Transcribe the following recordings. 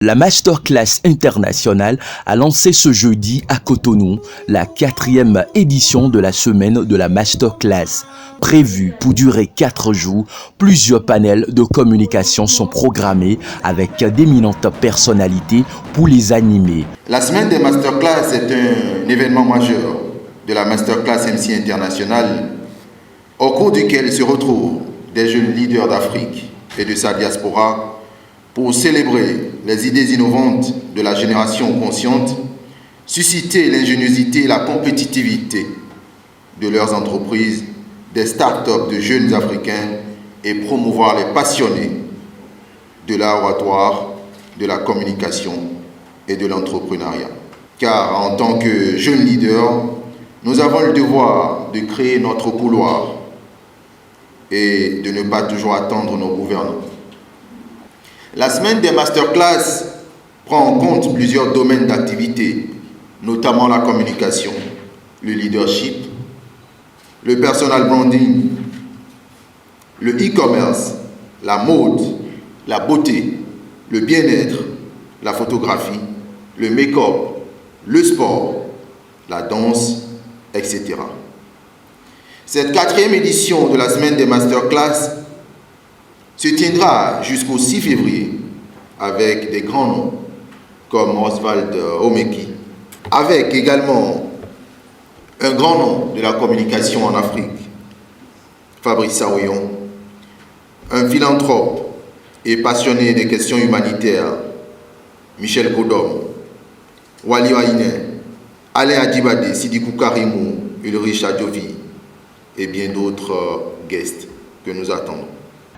La Masterclass internationale a lancé ce jeudi à Cotonou la 4e édition de la semaine de la Masterclass. Prévue pour durer 4 jours, plusieurs panels de communication sont programmés avec d'éminentes personnalités pour les animer. La semaine des Masterclass est un événement majeur de la Masterclass MC internationale au cours duquel se retrouvent des jeunes leaders d'Afrique et de sa diaspora pour célébrer les idées innovantes de la génération consciente, susciter l'ingéniosité et la compétitivité de leurs entreprises, des start-up de jeunes Africains et promouvoir les passionnés de l'art oratoire, de la communication et de l'entrepreneuriat. Car en tant que jeunes leaders, nous avons le devoir de créer notre couloir et de ne pas toujours attendre nos gouvernants. La semaine des masterclass prend en compte plusieurs domaines d'activité, notamment la communication, le leadership, le personal branding, le e-commerce, la mode, la beauté, le bien-être, la photographie, le make-up, le sport, la danse, etc. Cette 4e édition de la semaine des masterclass se tiendra jusqu'au 6 février avec des grands noms comme Oswald Omeki, avec également un grand nom de la communication en Afrique, Fabrice Saouillon, un philanthrope et passionné des questions humanitaires, Michel Kodom, Wali Waine, Alain Adibade, Sidikou Karimou, Ulrich Adjovi et bien d'autres guests que nous attendons.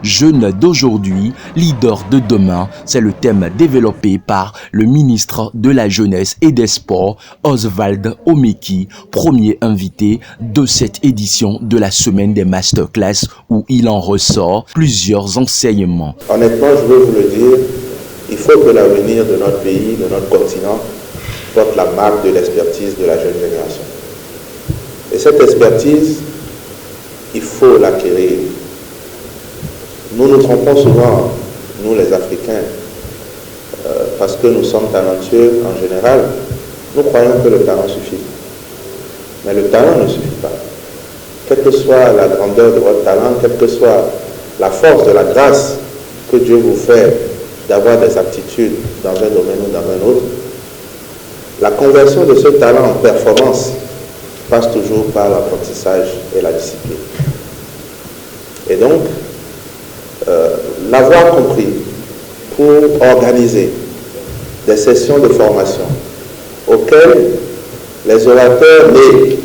Jeunes d'aujourd'hui, leaders de demain, c'est le thème développé par le ministre de la Jeunesse et des Sports, Oswald Omeki, premier invité de cette édition de la semaine des masterclass où il en ressort plusieurs enseignements. Honnêtement, je veux vous le dire, il faut que l'avenir de notre pays, de notre continent, porte la marque de l'expertise de la jeune génération. Et cette expertise, il faut l'acquérir. Nous nous trompons souvent, nous les Africains, parce que nous sommes talentueux en général, nous croyons que le talent suffit. Mais le talent ne suffit pas. Quelle que soit la grandeur de votre talent, quelle que soit la force de la grâce que Dieu vous fait d'avoir des aptitudes dans un domaine ou dans un autre, la conversion de ce talent en performance passe toujours par l'apprentissage et la discipline. Et donc, l'avoir compris pour organiser des sessions de formation auxquelles les orateurs nés,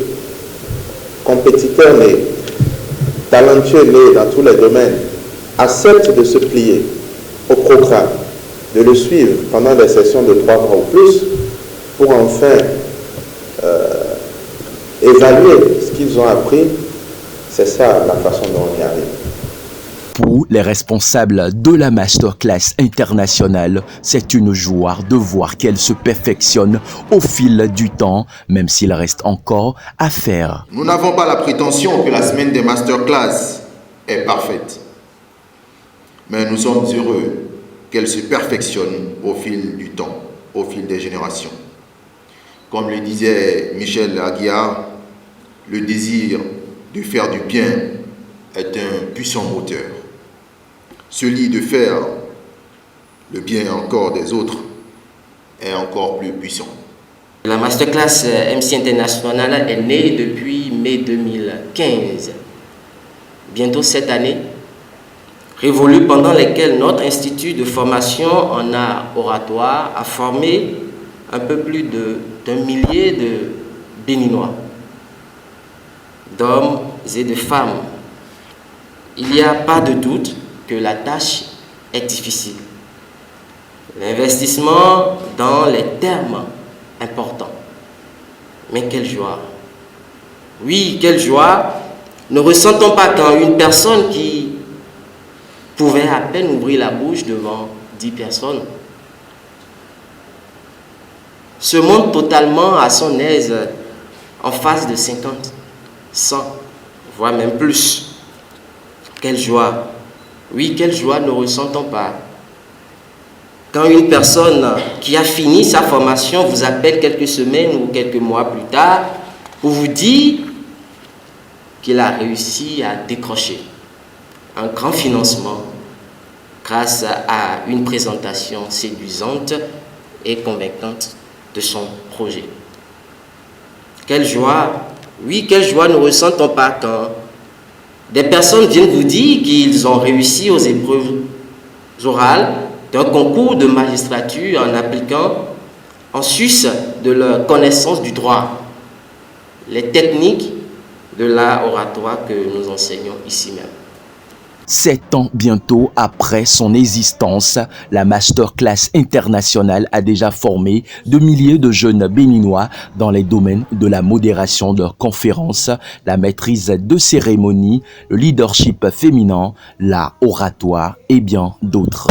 compétiteurs nés, talentueux nés dans tous les domaines acceptent de se plier au programme, de le suivre pendant des sessions de 3 mois ou plus pour enfin évaluer ce qu'ils ont appris. C'est ça la façon dont on y arrive. Pour les responsables de la Masterclass internationale, c'est une joie de voir qu'elle se perfectionne au fil du temps, même s'il reste encore à faire. Nous n'avons pas la prétention que la semaine des Masterclass est parfaite, mais nous sommes heureux qu'elle se perfectionne au fil du temps, au fil des générations. Comme le disait Michel Aguiar, le désir de faire du bien est un puissant moteur. Celui de faire le bien encore des autres est encore plus puissant. La Masterclass MC International est née depuis mai 2015. Bientôt cette année, révolue pendant lesquelles notre institut de formation en art oratoire a formé un peu plus d'un millier de Béninois, d'hommes et de femmes. Il n'y a pas de doute que la tâche est difficile. L'investissement dans les termes importants. Mais quelle joie! Oui, quelle joie! Ne ressentons pas quand une personne qui pouvait à peine ouvrir la bouche devant 10 personnes se montre totalement à son aise en face de 50, 100, voire même plus. Quelle joie! Oui, quelle joie ne ressentons pas Quand une personne qui a fini sa formation vous appelle quelques semaines ou quelques mois plus tard pour vous dire qu'il a réussi à décrocher un grand financement grâce à une présentation séduisante et convaincante de son projet. Quelle joie, oui, quelle joie ne ressent-on pas quand des personnes viennent vous dire qu'ils ont réussi aux épreuves orales d'un concours de magistrature en appliquant en sus de leur connaissance du droit les techniques de l'art oratoire que nous enseignons ici même. 7 ans bientôt après son existence, la Masterclass internationale a déjà formé de milliers de jeunes béninois dans les domaines de la modération de conférences, la maîtrise de cérémonies, le leadership féminin, l'art oratoire et bien d'autres.